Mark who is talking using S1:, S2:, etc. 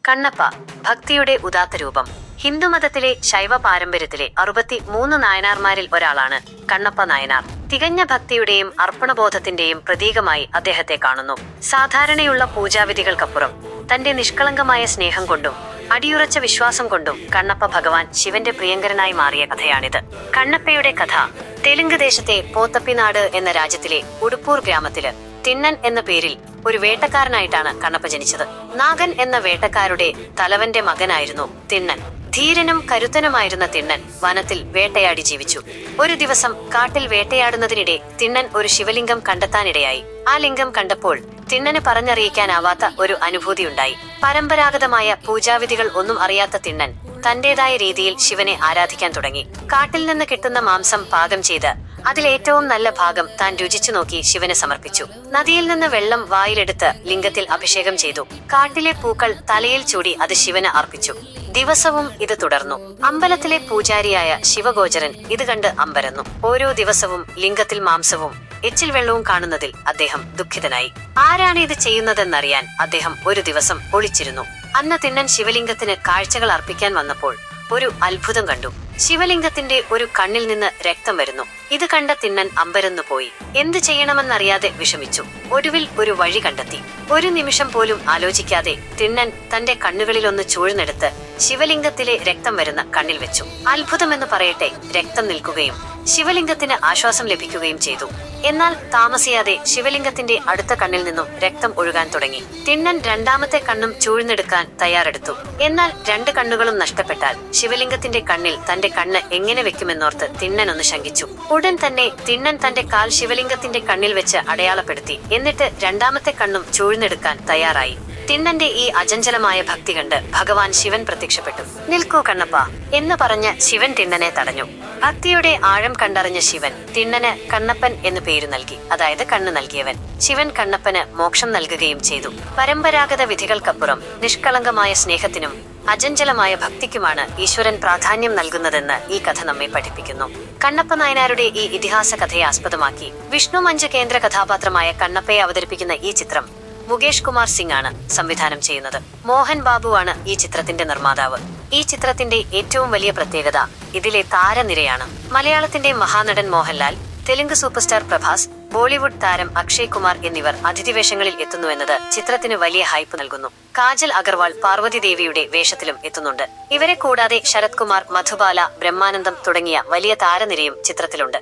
S1: കണ്ണപ്പ ഭക്തിയുടെ ഉദാത്ത രൂപം. ഹിന്ദുമതത്തിലെ ശൈവ പാരമ്പര്യത്തിലെ 63 നായനാർമാരിൽ ഒരാളാണ് കണ്ണപ്പ നായനാർ. തികഞ്ഞ ഭക്തിയുടെയും അർപ്പണബോധത്തിന്റെയും പ്രതീകമായി അദ്ദേഹത്തെ കാണുന്നു. സാധാരണയുള്ള പൂജാവിധികൾക്കപ്പുറം തന്റെ നിഷ്കളങ്കമായ സ്നേഹം കൊണ്ടും അടിയുറച്ച വിശ്വാസം കൊണ്ടും കണ്ണപ്പ ഭഗവാൻ ശിവന്റെ പ്രിയങ്കരനായി മാറിയ കഥയാണിത്. കണ്ണപ്പയുടെ കഥ തെലുങ്ക് ദേശത്തെ പോത്തപ്പിനാട് എന്ന രാജ്യത്തിലെ ഉടുപ്പൂർ ഗ്രാമത്തില് തിണ്ണൻ എന്ന പേരിൽ ഒരു വേട്ടക്കാരനായിട്ടാണ് കണ്ണപ്പ ജനിച്ചത്. നാഗൻ എന്ന വേട്ടക്കാരുടെ തലവന്റെ മകനായിരുന്നു തിണ്ണൻ. ധീരനും കരുത്തനുമായിരുന്ന തിണ്ണൻ വനത്തിൽ വേട്ടയാടി ജീവിച്ചു. ഒരു ദിവസം കാട്ടിൽ വേട്ടയാടുന്നതിനിടെ തിണ്ണൻ ഒരു ശിവലിംഗം കണ്ടെത്താനിടയായി. ആ ലിംഗം കണ്ടപ്പോൾ തിണ്ണന് പറഞ്ഞറിയിക്കാനാവാത്ത ഒരു അനുഭൂതിയുണ്ടായി. പരമ്പരാഗതമായ പൂജാവിധികൾ ഒന്നും അറിയാത്ത തിണ്ണൻ തന്റേതായ രീതിയിൽ ശിവനെ ആരാധിക്കാൻ തുടങ്ങി. കാട്ടിൽ നിന്ന് കിട്ടുന്ന മാംസം പാകം ചെയ്ത് അതിലേറ്റവും നല്ല ഭാഗം താൻ രുചിച്ചു നോക്കി ശിവന് സമർപ്പിച്ചു. നദിയിൽ നിന്ന് വെള്ളം വായിലെടുത്ത് ലിംഗത്തിൽ അഭിഷേകം ചെയ്തു. കാട്ടിലെ പൂക്കൾ തലയിൽ ചൂടി അത് ശിവന് അർപ്പിച്ചു. ദിവസവും ഇത് തുടർന്നു. അമ്പലത്തിലെ പൂജാരിയായ ശിവഗോചരൻ ഇത് കണ്ട് അമ്പരന്നു. ഓരോ ദിവസവും ലിംഗത്തിൽ മാംസവും എച്ചിൽ വെള്ളവും കാണുന്നതിൽ അദ്ദേഹം ദുഃഖിതനായി. ആരാണ് ഇത് ചെയ്യുന്നതെന്നറിയാൻ അദ്ദേഹം ഒരു ദിവസം ഒളിച്ചിരുന്നു. അന്ന് തിണ്ണൻ ശിവലിംഗത്തിന് കാഴ്ചകൾ അർപ്പിക്കാൻ വന്നപ്പോൾ ഒരു അത്ഭുതം കണ്ടു. ശിവലിംഗത്തിന്റെ ഒരു കണ്ണിൽ നിന്ന് രക്തം വരുന്നു. ഇത് കണ്ട തിണ്ണൻ അമ്പരന്നു പോയി. എന്ത് ചെയ്യണമെന്നറിയാതെ വിഷമിച്ചു. ഒടുവിൽ ഒരു വഴി കണ്ടെത്തി. ഒരു നിമിഷം പോലും ആലോചിക്കാതെ തിണ്ണൻ തന്റെ കണ്ണുകളിലൊന്ന് ചൂഴ്ന്നെടുത്ത് ശിവലിംഗത്തിലെ രക്തം വരുന്ന കണ്ണിൽ വെച്ചു. അത്ഭുതമെന്ന് പറയട്ടെ, രക്തം നിൽക്കുകയും ശിവലിംഗത്തിന് ആശ്വാസം ലഭിക്കുകയും ചെയ്തു. എന്നാൽ താമസിയാതെ ശിവലിംഗത്തിന്റെ അടുത്ത കണ്ണിൽ നിന്നും രക്തം ഒഴുകാൻ തുടങ്ങി. തിണ്ണൻ രണ്ടാമത്തെ കണ്ണും ചൂഴ്ന്നെടുക്കാൻ തയ്യാറെടുത്തു. എന്നാൽ 2 കണ്ണുകളും നഷ്ടപ്പെട്ടാൽ ശിവലിംഗത്തിന്റെ കണ്ണിൽ തന്റെ കണ്ണ് എങ്ങനെ വെക്കുമെന്നോർത്ത് തിണ്ണൻ ഒന്ന് ശങ്കിച്ചു. ഉടൻ തന്നെ തിണ്ണൻ തന്റെ കാൽ ശിവലിംഗത്തിന്റെ കണ്ണിൽ വെച്ച് അടയാളപ്പെടുത്തി. എന്നിട്ട് രണ്ടാമത്തെ കണ്ണും ചൂഴ്ന്നെടുക്കാൻ തയ്യാറായി. തിണ്ണന്റെ ഈ അചഞ്ചലമായ ഭക്തി കണ്ട് ഭഗവാൻ ശിവൻ പ്രത്യക്ഷപ്പെട്ടു. "നിൽക്കൂ കണ്ണപ്പ" എന്ന് പറഞ്ഞ് ശിവൻ തിണ്ണനെ തടഞ്ഞു. ഭക്തിയുടെ ആഴം കണ്ടറിഞ്ഞ ശിവൻ തിണ്ണന് കണ്ണപ്പൻ എന്ന് പേരു നൽകി, അതായത് കണ്ണ് നൽകിയവൻ. ശിവൻ കണ്ണപ്പന് മോക്ഷം നൽകുകയും ചെയ്തു. പരമ്പരാഗത വിധികൾക്കപ്പുറം നിഷ്കളങ്കമായ സ്നേഹത്തിനും അചഞ്ചലമായ ഭക്തിക്കുമാണ് ഈശ്വരൻ പ്രാധാന്യം നൽകുന്നതെന്ന് ഈ കഥ നമ്മെ പഠിപ്പിക്കുന്നു. കണ്ണപ്പ നായനാരുടെ ഈ ഇതിഹാസ കഥയെ ആസ്പദമാക്കി വിഷ്ണു മഞ്ച് കേന്ദ്ര കഥാപാത്രമായ കണ്ണപ്പയെ അവതരിപ്പിക്കുന്ന ഈ ചിത്രം മുകേഷ് കുമാർ സിംഗ് ആണ് സംവിധാനം ചെയ്യുന്നത്. മോഹൻ ബാബുവാണ് ഈ ചിത്രത്തിന്റെ നിർമ്മാതാവ്. ഈ ചിത്രത്തിന്റെ ഏറ്റവും വലിയ പ്രത്യേകത ഇതിലെ താരനിരയാണ്. മലയാളത്തിന്റെ മഹാനടൻ മോഹൻലാൽ, തെലുങ്ക് സൂപ്പർസ്റ്റാർ പ്രഭാസ്, ബോളിവുഡ് താരം അക്ഷയ് കുമാർ എന്നിവർ അതിഥിവേഷങ്ങളിൽ എത്തുന്നുവെന്നത് ചിത്രത്തിന് വലിയ ഹൈപ്പ് നൽകുന്നു. കാജൽ അഗർവാൾ പാർവതി ദേവിയുടെ വേഷത്തിലും എത്തുന്നുണ്ട്. ഇവരെ കൂടാതെ ശരത് കുമാർ, മധുബാല, ബ്രഹ്മാനന്ദം തുടങ്ങിയ വലിയ താരനിരയും ചിത്രത്തിലുണ്ട്.